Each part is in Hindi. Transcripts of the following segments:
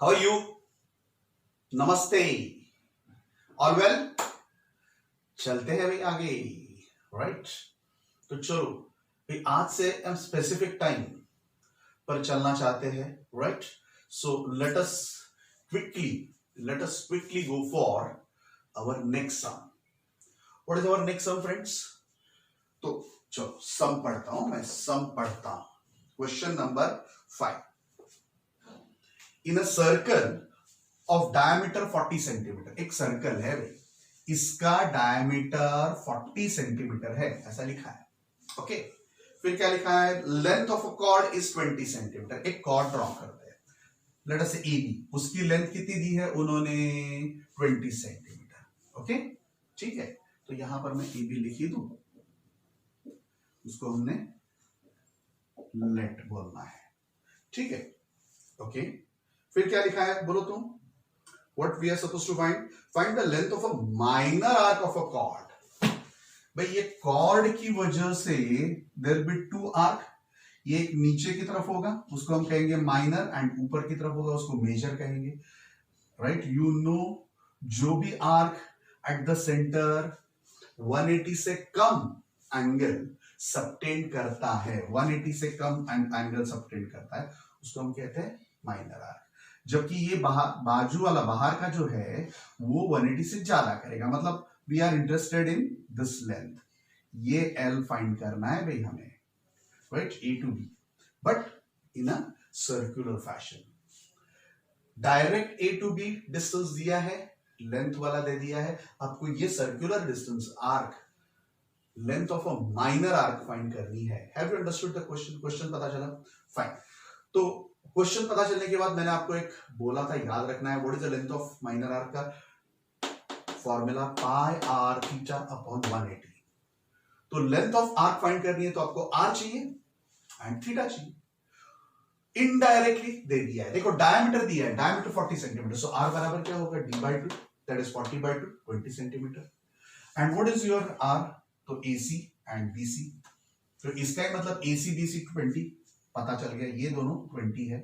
How are you? Namaste. All well? चलते हैं भाई आगे। राइट तो चलो भाई, आज से हम स्पेसिफिक टाइम पर चलना चाहते हैं। Right so let us quickly go for our next sum. What is our next sum friends? तो चलो सम पढ़ता हूं, मैं सम पढ़ता हूं। Question number 5। In a circle of diameter 40 centimetre, एक सर्कल है भाई, इसका डायमीटर 40 सेंटीमीटर है, ऐसा लिखा है। ओके फिर क्या लिखा है? Length of a cord is 20 centimetre. एक कॉर्ड ड्रॉ करते हैं, लेट अस से AB, उसकी लेंथ कितनी दी है उन्होंने? 20 सेंटीमीटर। ओके ठीक है, तो यहां पर मैं AB लिख ही दूं, उसको हमने लेट बोलना है। ठीक है ओके फिर क्या लिखा है बोलो तुम? What we are supposed to find? Find the length of a minor arc of a chord. भाई ये कॉर्ड की वजह से there will be two arc. ये एक नीचे की तरफ होगा, उसको हम कहेंगे माइनर, एंड ऊपर की तरफ होगा, उसको मेजर कहेंगे। राइट यू नो, जो भी आर्क एट द सेंटर 180 से कम एंगल सबटेंड करता है, 180 से कम एंगल सबटेंड करता है, उसको हम कहते हैं माइनर आर्क। जबकि ये बाजू वाला बाहर का जो है वो 180 से ज्यादा करेगा। मतलब we are interested in this length, ये L फाइंड करना है भाई हमें, right, A to B, but in a circular fashion. Direct A to B distance दिया है, लेंथ वाला दे दिया है, आपको ये circular distance arc, length of a minor arc find करनी है। Have you understood the question? Question पता चला? फाइन। तो क्वेश्चन पता चलने के बाद मैंने आपको एक बोला था, याद रखना है, what is the length of minor arc का formula? Pi are theta upon 180। तो लेंथ ऑफ आर्क फाइंड करनी है तो आपको आर चाहिए एंड थीटा चाहिए। इनडायरेक्टली दे दिया है, देखो डायमीटर दिया है, डायमीटर 40 सेंटीमीटर, सो आर बराबर क्या होगा? d/2, that is 40/2, 20 centimetre. And what is your R? तो AC एंड BC, तो इसका ही मतलब AC BC 20 पता चल गया, ये दोनों 20 है।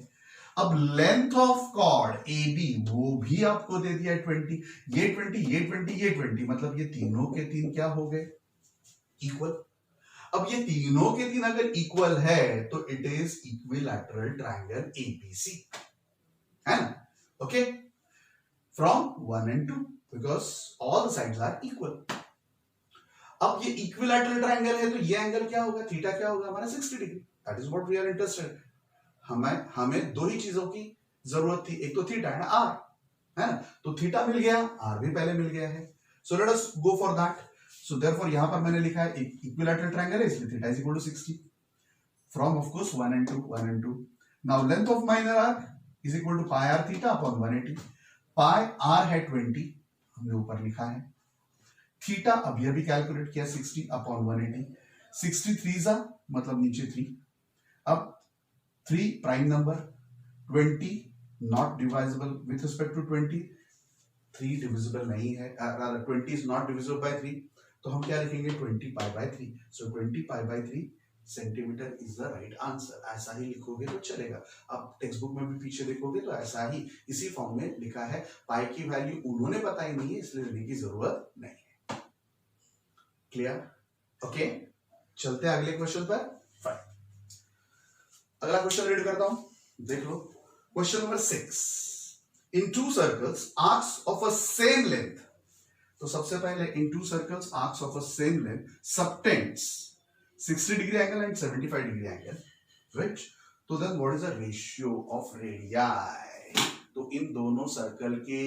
अब लेंथ ऑफ कॉर्ड AB वो भी आपको दे दिया 20, ये 20, ये 20, ये 20, मतलब ये तीनों के तीन क्या हो गए? इक्वल। अब ये तीनों के तीन अगर इक्वल है तो it is equilateral triangle ABC, है ना? Okay from 1 and 2 because all the sides are equal. अब ये इक्विलैटरल ट्रायंगल है तो ये एंगल क्या होगा? थीटा क्या होगा हमारा? 60 degree. That is what we are interested. हमें दो ही चीजों की जरूरत थी, एक तो थीटा एंड आर, है ना? तो थीटा मिल गया, आर भी पहले मिल गया है, so let us go for that. So therefore यहां पर मैंने लिखा है इक्विलैटरल ट्रायंगल है, इसलिए theta is equal to 60 from of course 1 and 2, 1 and 2। Now length of minor arc is equal to pi are theta upon 180। Pi R है 20, हमने ऊपर लिखा है, थीटा अभी अभी कैलकुलेट किया 60 अपॉन 180, 60 3 जा मतलब नीचे 3। अब 3 prime number, 20 not divisible with respect to 20, 3 divisible नहीं है, 20 इज नॉट डिविजिबल बाय 3, तो हम क्या लिखेंगे? 20 pi by 3। So 20 pi by 3 centimetre is the right answer. ऐसा ही लिखोगे तो चलेगा, आप टेक्स्ट बुक में भी पीछे देखोगे तो ऐसा ही इसी फॉर्म में लिखा है। पाई की वैल्यू उन्होंने बताई नहीं है, इसलिए लेने की जरूरत नहीं है। क्लियर? ओके चलते हैं अगले क्वेश्चन पर। फाइन, अगला क्वेश्चन रीड करता हूं, देख लो। Question number 6। In two circles arcs of a same length, तो सबसे पहले in two circles arcs of a same length subtends 60 degree angle and 75 degree angle, right? तो then what is the ratio of radii? तो इन दोनों सर्कल के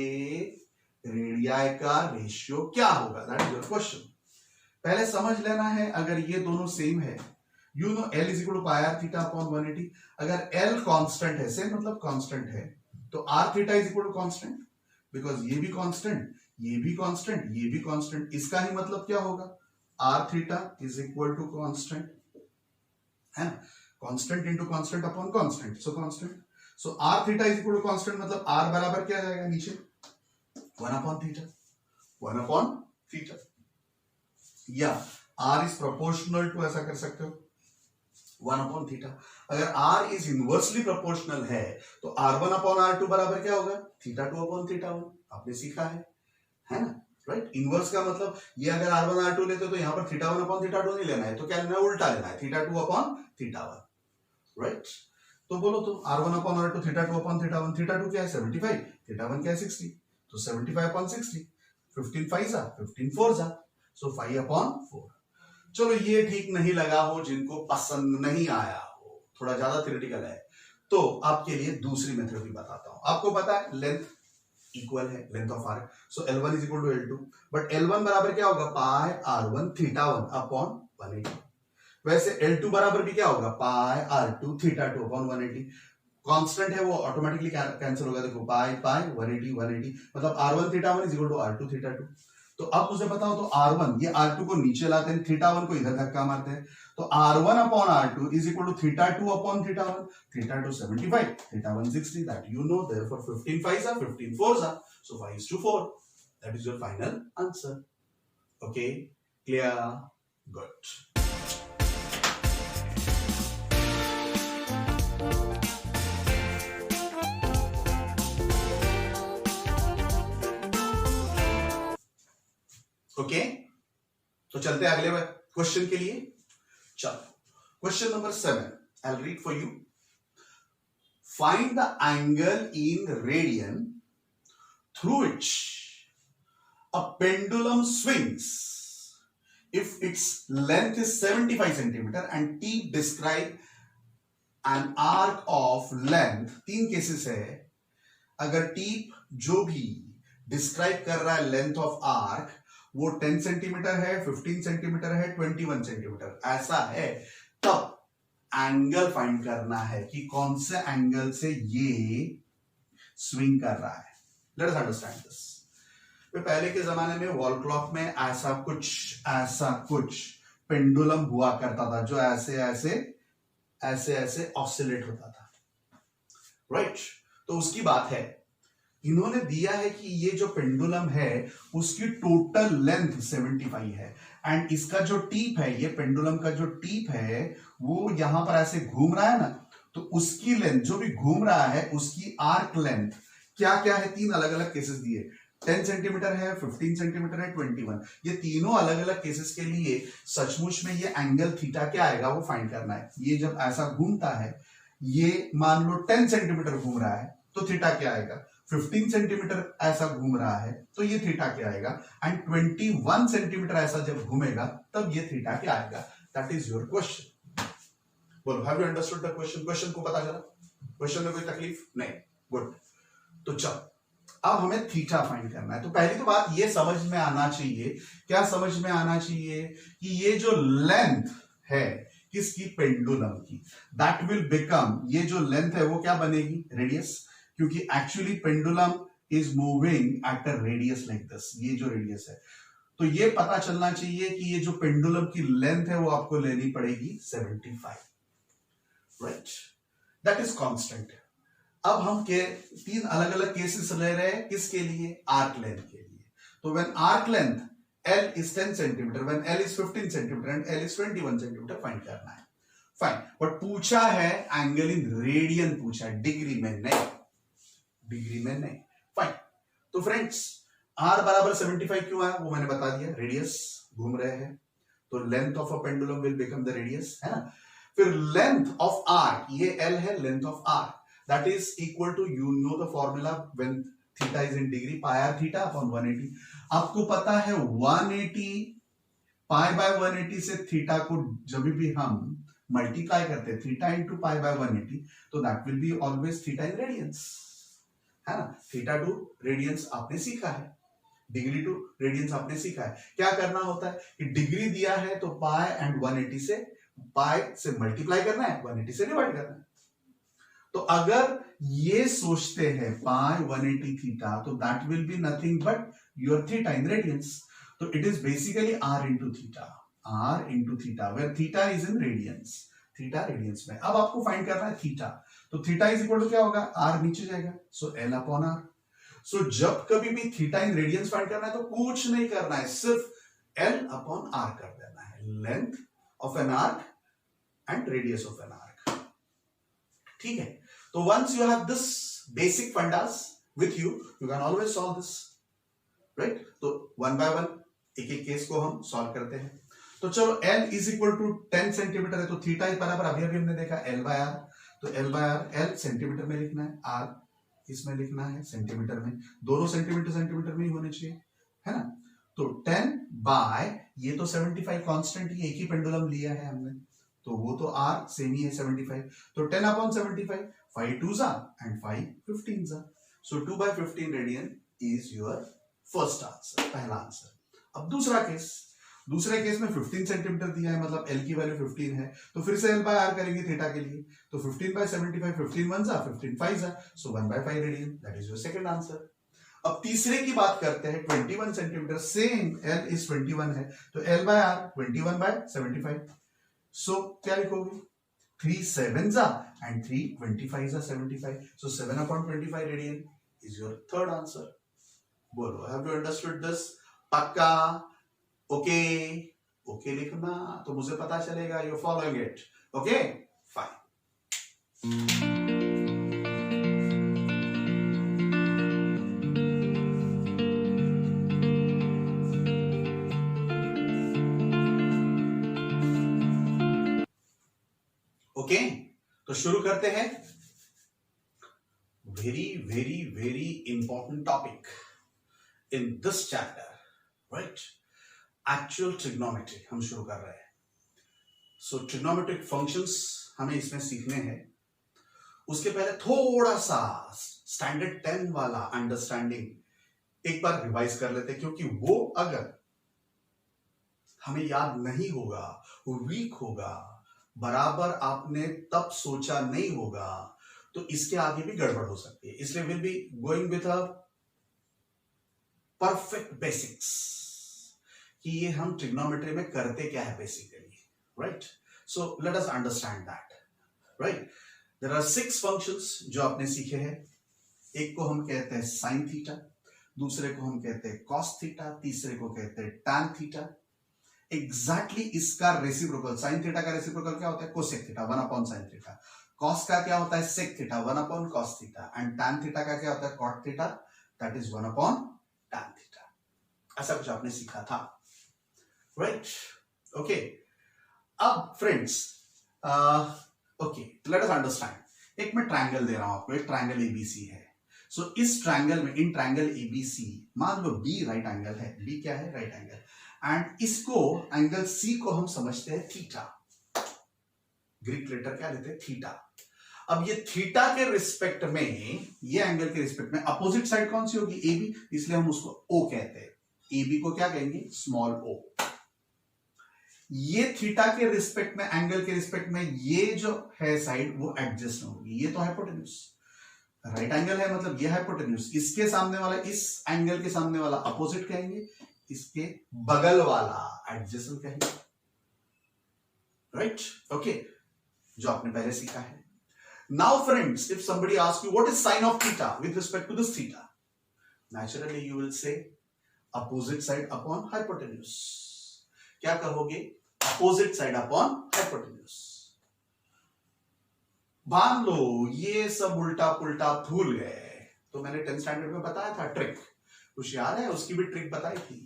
रेडियाई का रेशियो क्या होगा? That is your question. पहले समझ लेना है, अगर ये दोनों सेम है, you know L is equal to pi are theta upon 180। अगर L कांस्टेंट है, सेम मतलब कांस्टेंट है, तो R theta is equal to constant, because ये भी कांस्टेंट, ये भी कांस्टेंट, ये भी कांस्टेंट, इसका ही मतलब क्या होगा? R theta is equal to constant, है ना? Constant into constant upon constant, so constant. So R theta is equal to constant, मतलब आर बराबर क्या जाएगा नीचे? 1 अपॉन थीटा, 1 अपॉन थीटा, या आर इज प्रोपोर्शनल टू, ऐसा कर सकते हो, 1/θ। अगर r इज इनवर्सली प्रोपोर्शनल है तो r1/r2 बराबर क्या होगा, θ2/θ1। आपने सीखा है ना, राइट। इनवर्स का मतलब ये अगर r1 r2 लेते तो यहाँ पर θ1/θ2 नहीं लेना है, तो क्या लेना है, उल्टा लेना है, θ2/θ1, राइट। तो बोलो तो r1/r2 θ2/θ1, θ2 क्या है 75, θ1 क्या है 60, तो 75/60, 15 5 15 4 सो 5/4। चलो ये ठीक नहीं लगा हो, जिनको पसंद नहीं आया हो, थोड़ा ज्यादा थ्योरेटिकल है, तो आपके लिए दूसरी मेथड भी बताता हूं। आपको पता है लेंथ इक्वल है length of arc, so L1 is equal to L2, but L1 बराबर क्या होगा, पाई r1 θ1 अपॉन 180। वैसे L2 बराबर भी क्या होगा, पाई r2 θ2 अपॉन 180। कांस्टेंट है वो ऑटोमेटिकली कैंसिल होगा, देखो पाई पाई 180 180, मतलब r1 θ1 is equal to r2 θ2। तो अब मुझे बताओ तो r1, ये r2 को नीचे लाते हैं, θ1 को इधर धक्का मारते हैं, तो r1 upon r2 is equal to θ2 upon θ1, θ2 75, θ1 60, that you know, therefore 15 5 15 4 so 5:4, that is your final answer. Okay, clear, good. Okay, तो चलते हैं अगले क्वेश्चन के लिए। चलो question number 7, I will read for you. Find the angle in radian through which a pendulum swings if its length is 75 centimeter and t describe an arc of length। तीन केसेस है, अगर टीप जो भी डिस्क्राइब कर रहा है लेंथ ऑफ आर्क वो 10 सेंटीमीटर है, 15 सेंटीमीटर है, 21 सेंटीमीटर ऐसा है, तब एंगल फाइंड करना है कि कौन से एंगल से ये स्विंग कर रहा है। Let's understand this. पहले के जमाने में वॉल क्लॉक में ऐसा कुछ पेंडुलम हुआ करता था जो ऐसे ऑसिलेट होता था, राइट। तो उसकी बात है, इन्होंने दिया है कि ये जो पेंडुलम है उसकी टोटल लेंथ 75 है, एंड इसका जो टीप है, ये पेंडुलम का जो टीप है वो यहां पर ऐसे घूम रहा है ना, तो उसकी लेंथ जो भी घूम रहा है उसकी आर्क लेंथ क्या क्या है, तीन अलग अलग केसेस दिए, 10 सेंटीमीटर है, 15 सेंटीमीटर है, 21। ये तीनों अलग अलग केसेस के लिए सचमुच में ये एंगल थीटा क्या आएगा वो फाइंड करना है। ये जब ऐसा घूमता है, ये मान लो 10 सेंटीमीटर घूम रहा है तो थीटा क्या आएगा, 15 सेंटीमीटर ऐसा घूम रहा है तो ये थीटा क्या आएगा, एंड 21 सेंटीमीटर ऐसा जब घूमेगा तब ये थीटा क्या आएगा। That is your question. बोलो, have you understood the question? Question को पता चला? क्वेश्चन में कोई तकलीफ नहीं? गुड। तो चलो अब हमें थीटा फाइंड करना है। तो पहली तो बात ये समझ में आना चाहिए, क्या समझ में आना चाहिए, कि ये जो लेंथ है किसकी, पेंडुलम की, दैट विल बिकम, ये जो लेंथ है वो क्या बनेगी, रेडियस, क्योंकि actually pendulum is moving at a radius like this, ये जो रेडियस है। तो ये पता चलना चाहिए कि ये जो पेंडुलम की लेंथ है वो आपको लेनी पड़ेगी 75, राइट, दैट इज कांस्टेंट। अब हम के तीन अलग अलग केसेस ले रहे हैं, किसके लिए, आर्क लेंथ के लिए। तो when arc length L is 10 centimetre, when L is 15 centimetre and L is 21 centimetre find करना है। फाइन, बट पूछा है एंगल इन रेडियन पूछा है, डिग्री में नहीं, डिग्री में नहीं। फाइन, तो फ्रेंड्स R बराबर 75 क्यों है वो मैंने बता दिया, रेडियस घूम रहे हैं, तो length of a pendulum will become the radius, है ना। फिर लेंथ ऑफ आर्क, ये L है, length of arc that is equal to, you know the formula when theta is in degree, pi r theta upon 180। आपको पता है 180 pi by 180 से थीटा को जब भी हम मल्टीप्लाई करते हैं, थीटा इंटू पाई बाय 180, तो that will be always theta in radiance, है ना। थीटा टू रेडियंस आपने सीखा है, डिग्री टू रेडियंस आपने सीखा है। क्या करना होता है कि डिग्री दिया है तो पाई एंड 180 से, पाई से मल्टीप्लाई करना है, 180 से डिवाइड करना है। तो अगर ये सोचते हैं पाई 180 थीटा, तो that will be nothing but your theta in radians. तो it is basically r into theta, r into theta, where theta is in radians, theta radians में। अब आपको फाइंड करना है थीटा, तो थीटा इज इक्वल टू क्या होगा, r नीचे जाएगा, सो L अपॉन r। सो जब कभी भी थीटा इन रेडियंस फाइंड करना है तो कुछ नहीं करना है, सिर्फ L अपॉन r कर देना है, length of an arc and radius of an arc. ठीक है, तो once you have this basic fundas with you, you can always solve this, right? तो one by one एक एक केस को हम सॉल्व करते हैं. तो चलो L is equal to 10 centimetre है, तो थीटा इज बराबर अभी हमने देखा L बाय आर. तो L by R, L centimetre में लिखना है, R इसमें लिखना है सेंटीमीटर में, दोनों सेंटीमीटर सेंटीमीटर में ही होने चाहिए, है ना. तो 10 बाय ये तो 75 कांस्टेंट ही, एक ही पेंडुलम लिया है हमने, तो वो तो R सेम ही है 75. तो 10 upon 75, 5 2s and 5 15s. So 2 by 15 radian is your first answer, पहला आंसर. अब दूसरे केस में 15 सेंटीमीटर दिया है, मतलब L की वैल्यू 15 है, तो फिर से L बाय R करेंगे थीटा के लिए. तो 15 by 75, 15 1s 15 5s, so 1 by 5 radian, that is your second answer. अब तीसरे की बात करते हैं, 21 सेंटीमीटर, सेम L इज 21 है, तो L बाय R 21 बाय 75. सो क्या लिखोगे, 3 7s and 3 25s 75, so 7 upon 25 radian is your third answer. बोलो, हैव यू अंडरस्टूड दिस? पक्का? ओके, ओके लिखना तो मुझे पता चलेगा you following it. Okay fine. Okay, तो शुरू करते हैं. Very very very important topic in this chapter, right? Actual trigonometry हम शुरू कर रहे हैं. सो ट्रिग्नोमेट्रिक फंक्शंस हमें इसमें सीखने हैं. उसके पहले थोड़ा सा स्टैंडर्ड 10 वाला अंडरस्टैंडिंग एक बार रिवाइज कर लेते हैं, क्योंकि वो अगर हमें याद नहीं होगा, वो वीक होगा, बराबर आपने तब सोचा नहीं होगा, तो इसके आगे भी गड़बड़ हो सकती है. इसलिए will be going with a perfect basics कि ये हम ट्रिग्नोमेट्री में करते क्या है basically, right? So let us understand that, right? There are 6 functions जो आपने सीखे हैं. एक को हम कहते हैं साइन थीटा, दूसरे को हम कहते हैं कॉस थीटा, तीसरे को कहते हैं टैन थीटा. एग्जैक्टली इसका रेसिप्रोकल, साइन थीटा का रेसिप्रोकल क्या होता है? Cosec theta, 1 upon sine theta. Cos का क्या होता है? Sec theta, 1 upon cos theta. And tan theta का क्या होता है? Cot theta, that is 1 upon tan theta. ऐसा कुछ आपने सीखा था, राइट? ओके, अब friends, okay, let us understand. एक मैं ट्रायंगल दे रहा हूं आपको, एक ट्रायंगल एबीसी है. सो इस ट्रायंगल में, इन ट्रायंगल एबीसी, मान लो बी राइट एंगल है, बी क्या है? Right angle. एंड इसको, एंगल सी को हम समझते हैं थीटा. ग्रीक लेटर क्या लेते हैं? थीटा. अब ये थीटा के रिस्पेक्ट में, ये एंगल के रिस्पेक्ट में अपोजिट साइड कौन सी होगी? एबी, इसलिए हम उसको ओ कहते हैं. एबी को क्या कहेंगे? स्मॉल ओ. ये थीटा के रिस्पेक्ट में, एंगल के रिस्पेक्ट में, ये जो है साइड वो एडजस्ट होगी. ये तो हाइपोटेन्यूज, राइट एंगल है, मतलब ये हाइपोटेन्यूज. इसके सामने वाला, इस एंगल के सामने वाला अपोजिट कहेंगे, इसके बगल वाला एडजेसेंट कहेंगे, राइट? ओके, जो आपने पहले सीखा है. Now friends, if somebody asks you what is sin of theta with respect to this theta, naturally you will say opposite side upon hypotenuse. क्या कहोगे? opposite side upon hypotenuse. मान लो ये सब उल्टा पुल्टा भूल गए, तो मैंने 10th स्टैंडर्ड में बताया था ट्रिक, कुछ याद है? उसकी भी ट्रिक बताई थी.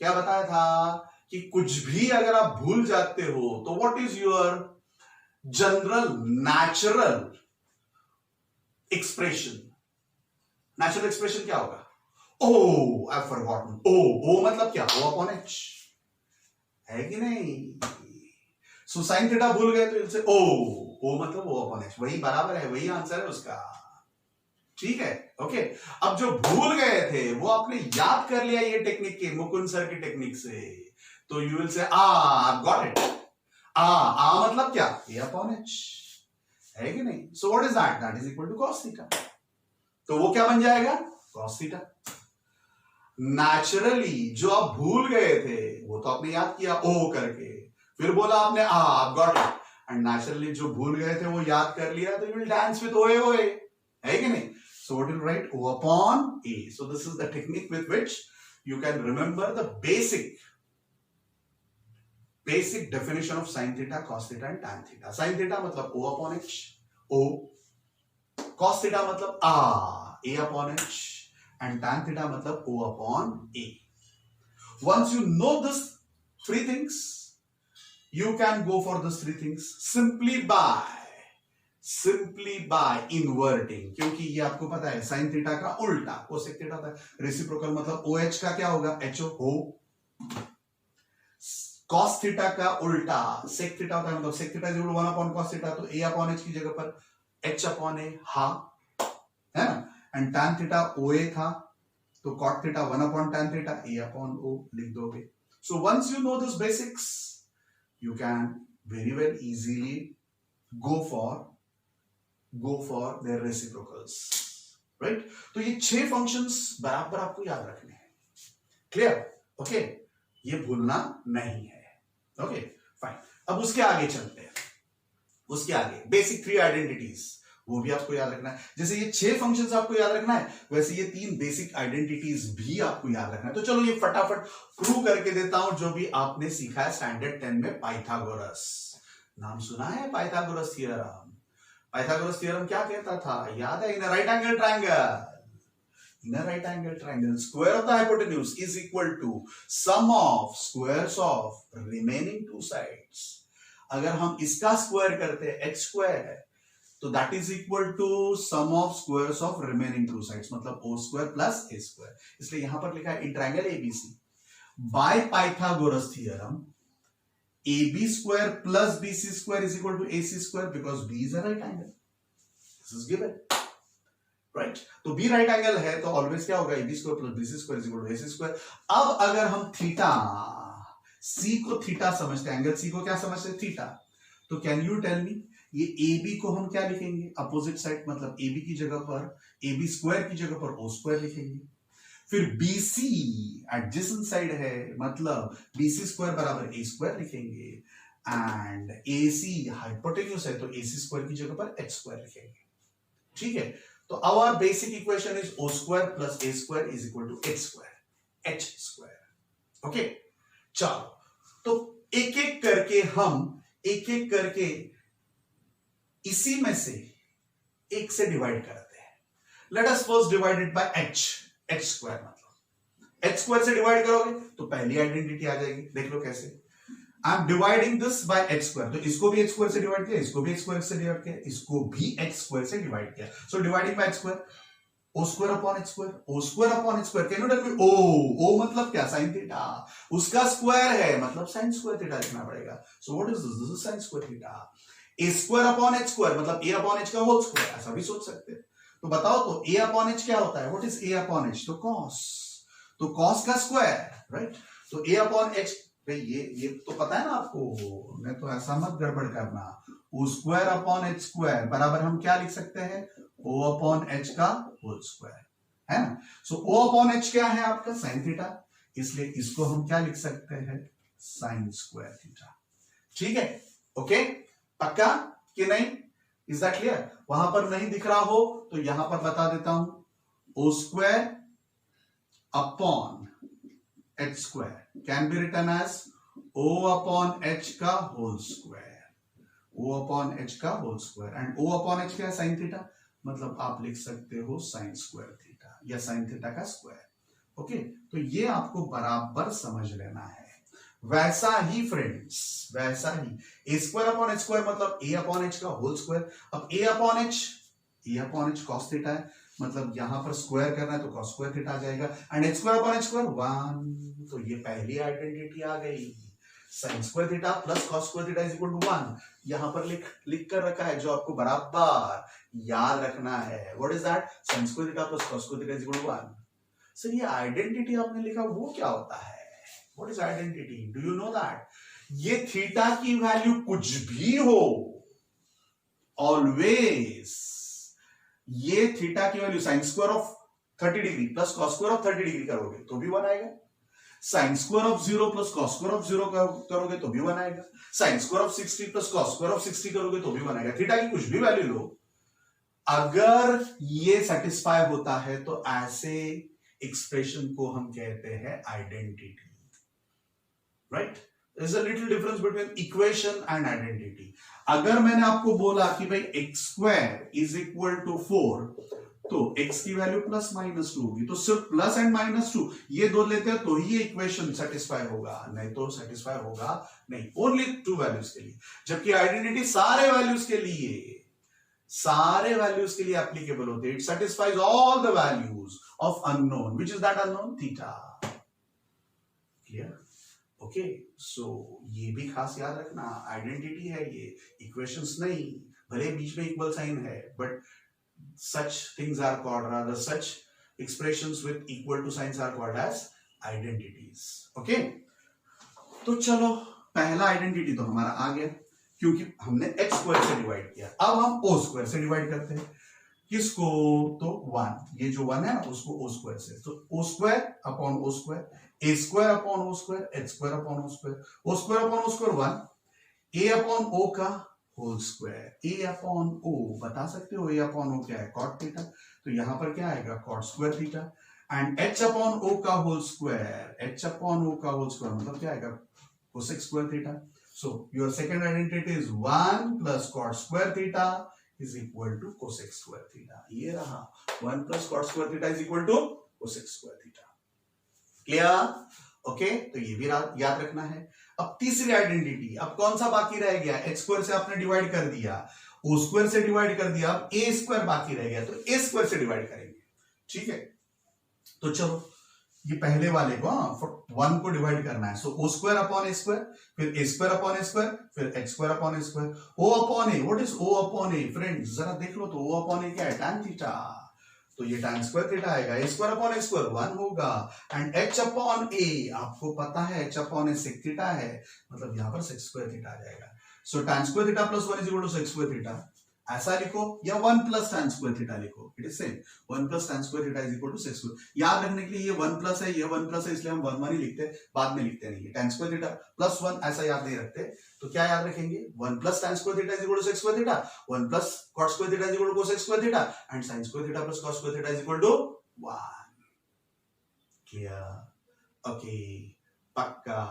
क्या बताया था? कि कुछ भी अगर आप भूल जाते हो तो what is your general natural expression? Natural expression क्या होगा? ओ, आई फॉरगॉटन. ओ मतलब क्या? ओ अपॉन एच, है कि नहीं? सो साइन थीटा भूल गए तो इनसे ओ मतलब ओ अपॉन एच, वही बराबर है, वही आंसर है उसका. ठीक है, ओके. अब जो भूल गए थे वो आपने याद कर लिया ये टेक्निक के, मुकुंद सर की टेक्निक से, तो you will say got it. आ मतलब क्या? ए अपॉन एच, है कि नहीं? So what is that? That is equal to cos theta. तो वो क्या बन जाएगा? Cos theta. नेचुरली जो आप भूल गए थे वो तो आपने याद किया ओ करके, फिर बोला आपने गॉट इट. एंड नेचुरली जो भूल गए थे वो याद कर लिया, तो यू विल डांस विद ओए ओए, है कि नहीं? So what will write? O upon A. So this is the technique with which you can remember the basic basic definition of sine theta, cos theta and tan theta. Sine theta मतलब O upon H, O। Cos theta मतलब A upon H, and tan theta मतलब O upon A। Once you know this three things, you can go for these three things simply by inverting, क्योंकि ये आपको पता है साइन थीटा का उल्टा कोसेक थीटा होता है। रेसिप्रोकल मतलब OH का क्या होगा, HO हो। कॉस थीटा का उल्टा सेक थीटा होता है, मतलब sec theta equal 1 upon cos theta, तो A अपॉन H की जगह पर H अपॉन A हा, है ना। एंड टैन थीटा OA था, तो cot theta 1 upon tan theta A upon O लिख दोगे। So once you know this basics, you can very well easily go for their reciprocals, right? तो ये 6 फंक्शंस बराबर आपको याद रखने हैं। क्लियर? ओके, ये भूलना नहीं है। Okay fine. अब उसके आगे चलते हैं। उसके आगे बेसिक 3 आइडेंटिटीज, वो भी आपको याद रखना है। जैसे ये 6 फंक्शंस आपको याद रखना है, वैसे ये 3 बेसिक आइडेंटिटीज भी आपको याद रखना है। तो चलो ये फटाफट प्रूव करके देता हूं, जो भी आपने सीखा है स्टैंडर्ड 10 में, पाइथागोरस। नाम सुना है पाइथागोरस थ्योरम? पाइथागोरस थ्योरम क्या कहता था, याद है? In a right angle triangle square of the hypotenuse is equal to sum of squares of remaining two sides। अगर हम इसका स्क्वायर करते हैं h स्क्वायर, तो that is equal to sum of squares of remaining two sides, मतलब o square plus a square. इसलिए यहां पर लिखा है in triangle ABC by Pythagoras theorem AB square plus BC square is equal to AC square, because B is a right angle. This is given, right? तो B राइट एंगल है तो ऑलवेज क्या होगा, AB square plus BC square is equal to AC square. अब अगर हम थीटा C को थीटा समझते हैं, एंगल C को क्या समझते हैं, थीटा, तो कैन यू टेल मी ये AB को हम क्या लिखेंगे, अपोजिट साइड, मतलब AB की जगह पर AB स्क्वायर की जगह पर O स्क्वायर लिखेंगे। फिर BC एडजेसेंट साइड है, मतलब BC स्क्वायर बराबर A स्क्वायर लिखेंगे, एंड AC हाइपोटेन्यूज है तो AC स्क्वायर की जगह पर H स्क्वायर लिखेंगे। ठीक है, तो our basic equation is O square plus A square is equal to H square, H square. Okay, चलो तो एक एक करके इसी में से एक से डिवाइड करते हैं। Let us first divide it by h square, मतलब h स्क्वायर से डिवाइड करोगे तो पहली आइडेंटिटी आ जाएगी। देख लो कैसे, I am dividing this by h square, तो इसको भी h स्क्वायर से डिवाइड किया, इसको भी h स्क्वायर से डिवाइड किया, इसको भी h स्क्वायर से डिवाइड किया। So dividing by h square, o square upon h square, o square upon h square. Can you tell me o मतलब क्या, sin थीटा, उसका स्क्वायर है मतलब sin स्क्वायर थीटा लिखना पड़ेगा। सो what is this, this is sin square theta. a square upon h square मतलब a अपॉन h का होल स्क्वायर, ऐसा भी सोच सकते हैं। तो बताओ तो a अपॉन h क्या होता है, what is a upon h, तो cos का स्क्वायर, राइट? तो a अपॉन h, ये तो पता है ना आपको, मैं तो ऐसा मत गड़बड़ करना। o square upon h square बराबर हम क्या लिख सकते हैं, o अपॉन h का होल स्क्वायर, है ना। सो o अपॉन h क्या है आपका, sin थीटा, इसलिए इसको हम क्या लिख सकते हैं, sin स्क्वायर थीटा। ठीक है, ओके, पक्का कि नहीं? Is that clear? वहां पर नहीं दिख रहा हो तो यहां पर बता देता हूं, o square upon h square can be written as o upon h का whole square, o upon h का whole square, and o upon h क्या है, sin थीटा, मतलब आप लिख सकते हो sin स्क्वायर थीटा या sin थीटा का स्क्वायर। ओके, तो ये आपको बराबर समझ लेना है। वैसा ही फ्रेंड्स, वैसा ही a square upon h square मतलब a अपॉन h का होल स्क्वायर। अब a upon h cos theta है, मतलब यहां पर स्क्वायर करना है तो cos स्क्वायर थीटा आ जाएगा, and h square upon h square 1, तो ये पहली आइडेंटिटी आ गई, sin square theta plus cos square theta is equal to 1। यहां पर लिख कर रखा है जो आपको बराबर याद रखना है, what is that, sin square theta plus cos square theta is equal to 1। Sir ये आइडेंटिटी आपने लिखा वो क्या होता है, What is identity? Do you know that? ये थीटा की वैल्यू कुछ भी हो, ऑलवेज ये थीटा की value sine square of 30 degree plus cos square of 30 degree करोगे तो भी 1 आएगा, sine square of 0 plus cos square of 0 करोगे तो भी 1 आएगा, sine square of 60 plus cos square of 60 करोगे तो भी 1 आएगा। थीटा की कुछ भी वैल्यू लो, अगर ये सेटिस्फाई होता है तो ऐसे एक्सप्रेशन को हम कहते हैं identity, right? There's a little difference between equation and identity. अगर मैंने आपको बोला कि भाई x square is equal to 4, तो x की वैल्यू प्लस माइनस 2 होगी, तो सिर्फ प्लस एंड माइनस 2 ये दो लेते हैं तो ही ये इक्वेशन सेटिस्फाई होगा, नहीं तो सेटिस्फाई होगा नहीं, ओनली 2 वैल्यूज के लिए। जबकि आइडेंटिटी सारे वैल्यूज के लिए एप्लीकेबल होते हैं। It satisfies all the values of unknown, which is that unknown? Theta. Clear? Okay, so ये भी खास याद रखना, आइडेंटिटी है ये, इक्वेशंस नहीं, भले बीच में इक्वल साइन है, but such things are called, rather such expressions with equal to signs are called as identities. Okay, तो चलो पहला आइडेंटिटी तो हमारा आ गया, क्योंकि हमने x स्क्वायर से डिवाइड किया। अब हम o स्क्वायर से डिवाइड करते हैं, किसको? तो 1, ये जो 1 है ना उसको o स्क्वायर से, तो o square upon o square, a square upon o square, h square upon o square, o square upon o square 1, a upon o का whole square, a upon o, बता सकते हो a अपॉन o क्या है? कॉट थीटा, तो यहां पर क्या आएगा? Cot square theta. And h upon o का whole square, h upon o का होल स्क्वायर मतलब क्या आएगा? Cosec square theta. So your second identity is 1 plus cot square theta is equal to cosec square theta. ये रहा 1 plus cot square theta is equal to cosec square theta. Clear? Okay, तो ये भी याद रखना है। अब तीसरी आइडेंटिटी, अब कौन सा बाकी रह गया? x स्क्वायर से आपने डिवाइड कर दिया, o स्क्वायर से डिवाइड कर दिया, अब a स्क्वायर बाकी रह गया, तो a स्क्वायर से डिवाइड करेंगे। ठीक है, तो चलो ये पहले वाले को 1 को डिवाइड करना है, सो o square upon a square, फिर a square upon a square, फिर h square upon a square, o upon a। What is o upon a? Friends जरा देख लो तो o अपॉन a क्या है? tan थीटा, तो ये tan स्क्वायर थीटा आएगा, a square upon a square 1 होगा, एंड h अपॉन a आपको पता है h upon a sec theta है, मतलब यहां पर sec स्क्वायर थीटा आ जाएगा। So tan square theta plus 1 is equal to sec square theta, ऐसा लिखो, या 1 प्लस tan स्क्वायर थीटा लिखो, it is same, 1 plus tan square theta is equal to sec square. याद रखने के लिए ये 1 प्लस है, ये 1 प्लस है, इसलिए हम 1 1 ही लिखते हैं, बाद में लिखते नहीं है। tan स्क्वायर थीटा प्लस 1 ऐसा याद नहीं रखते, तो क्या याद रखेंगे? 1 plus tan square theta is equal to sec square theta, 1 plus cot square theta is equal to cosec square theta, and sin square theta plus cos square theta is equal to 1। Clear? Okay, पक्का।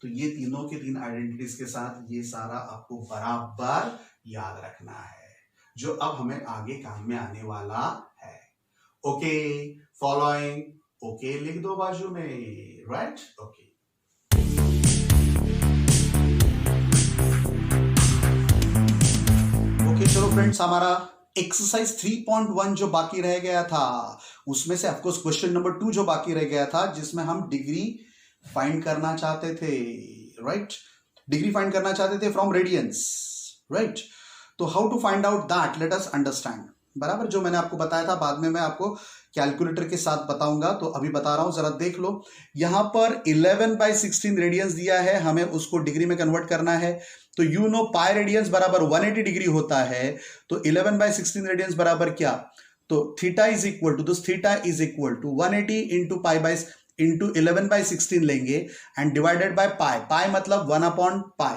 तो ये तीनों के तीन आइडेंटिटीज के साथ ये सारा आपको बराबर याद रखना है, जो अब हमें आगे काम में आने वाला है। ओके, फॉलोइंग, ओके लिख दो बाजू में, राइट? ओके, ओके चलो फ्रेंड्स, हमारा एक्सरसाइज 3.1 जो बाकी रह गया था, उसमें से ऑफकोर्स क्वेश्चन नंबर 2 जो बाकी रह गया था, जिसमें हम डिग्री फाइंड करना चाहते थे, राइट? डिग्री फाइंड करना चाहते थे फ्रॉम रेडियंस, राइट? तो how to find out that, let us understand. बराबर, जो मैंने आपको बताया था, बाद में मैं आपको कैलकुलेटर के साथ बताऊंगा, तो अभी बता रहा हूं, जरा देख लो। यहां पर 11/16 रेडियंस दिया है, हमें उसको डिग्री में कन्वर्ट करना है, तो यू नो पाई रेडियंस बराबर 180 डिग्री होता है, तो 11/16 रेडियंस बराबर क्या? तो theta is equal to, this theta is equal to 180 into pi by into 11/16 लेंगे, and divided by pi, pi मतलब 1 अपॉन पाई,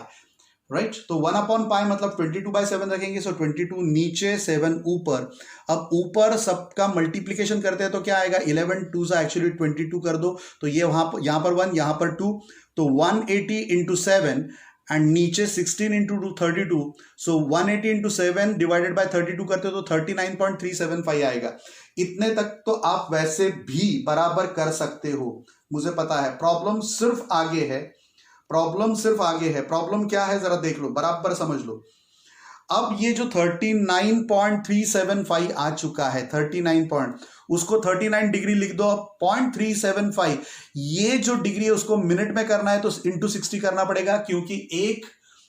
राइट? तो 1 अपॉन पाई मतलब 22/7 रखेंगे, सो 22 नीचे 7 ऊपर। अब ऊपर सबका मल्टीप्लीकेशन करते हैं तो क्या आएगा? 11 2 सा एक्चुअली 22 कर दो, तो ये यहां पर 1, यहां पर 2, तो 180 इंटू 7, एंड नीचे 16 into 2 32, so 180 into 7 divided by 32 करते हो तो 39.375 आएगा। इतने तक तो आप वैसे भी बराबर कर सकते हो, मुझे पता है। प्रॉब्लम सिर्फ आगे है, प्रॉब्लम सिर्फ आगे है। प्रॉब्लम क्या है जरा देख लो, बराबर समझ लो। अब ये जो 39.375 आ चुका है, 39 पॉइंट, उसको 39 डिग्री लिख दो, 0.375, ये जो डिग्री है उसको मिनट में करना है तो इंटू 60 करना पड़ेगा, क्योंकि 1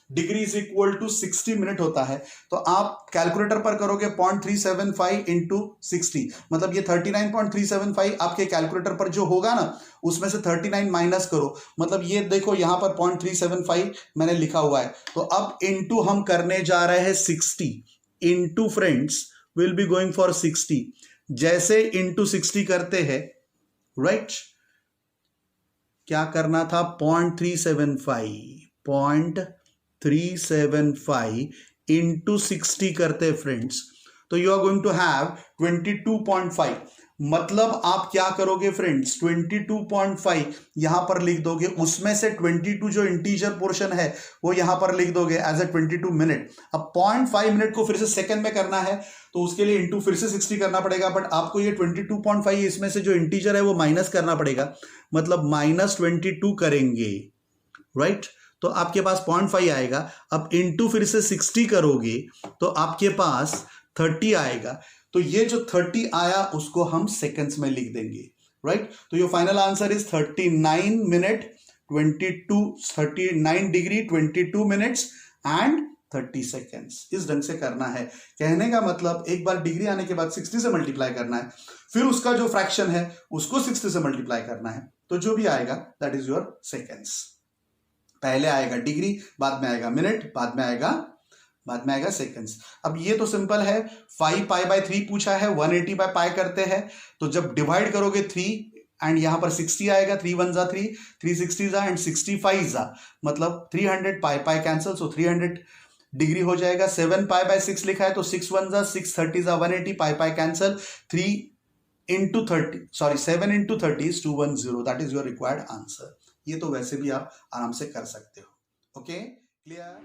degree is equal to 60 minute होता है। तो आप कैलकुलेटर पर करोगे 0.375 इंटू 60, मतलब ये 39.375 आपके कैलकुलेटर पर जो होगा ना, उसमें से 39 माइनस करो, मतलब ये देखो यहां पर 0.375 मैंने लिखा हुआ है। तो अब इंटू हम करने जा रहे हैं 60, into friends will be going for 60। जैसे इंटू 60 करते हैं, राइट, क्या करना था? 0.375 इंटू 60 करते हैं फ्रेंड्स, तो you are going to have 22.5, मतलब आप क्या करोगे फ्रेंड्स, 22.5 यहां पर लिख दोगे, उसमें से 22 जो इंटीजर पोर्शन है वो यहां पर लिख दोगे एज ए 22 मिनट। अब 0.5 मिनट को फिर से सेकंड में करना है तो उसके लिए इंटू फिर से 60 करना पड़ेगा, बट आपको ये 22.5 इसमें से जो इंटीजर है वो माइनस करना पड़ेगा, मतलब -22 करेंगे, राइट? तो आपके पास 0.5 आएगा। अब इंटू फिर से 60 करोगे तो आपके पास 30 आएगा। तो ये जो 30 आया उसको हम सेकंड्स में लिख देंगे, राइट? तो your final answer is 39 minute 39 degree 22 minutes and 30 seconds. इस ढंग से करना है। कहने का मतलब एक बार डिग्री आने के बाद 60 से मल्टीप्लाई करना है, फिर उसका जो फ्रैक्शन है उसको 60 से मल्टीप्लाई करना है, तो जो भी आएगा दैट इज योर सेकेंड्स। पहले आएगा डिग्री, बाद में आएगा मिनट, बाद में आएगा सेकंड्स। अब ये तो सिंपल है। 5 पाई बाय 3 पूछा है, 180 बाय पाई करते हैं, तो जब डिवाइड करोगे 3 एंड यहां पर 60 आएगा, 3 1 जा 3, 360 जा एंड 65 जा, मतलब 300 पाई पाई कैंसिल, सो 300 डिग्री हो जाएगा। 7 पाई बाय 6 लिखा है तो 6 1 जा 6, 30 जा 180, pi pi cancel, 3 into 30 sorry 7 into 30 is 210, that is your required answer. ये तो वैसे भी आप आराम से कर सकते हो। Okay, clear?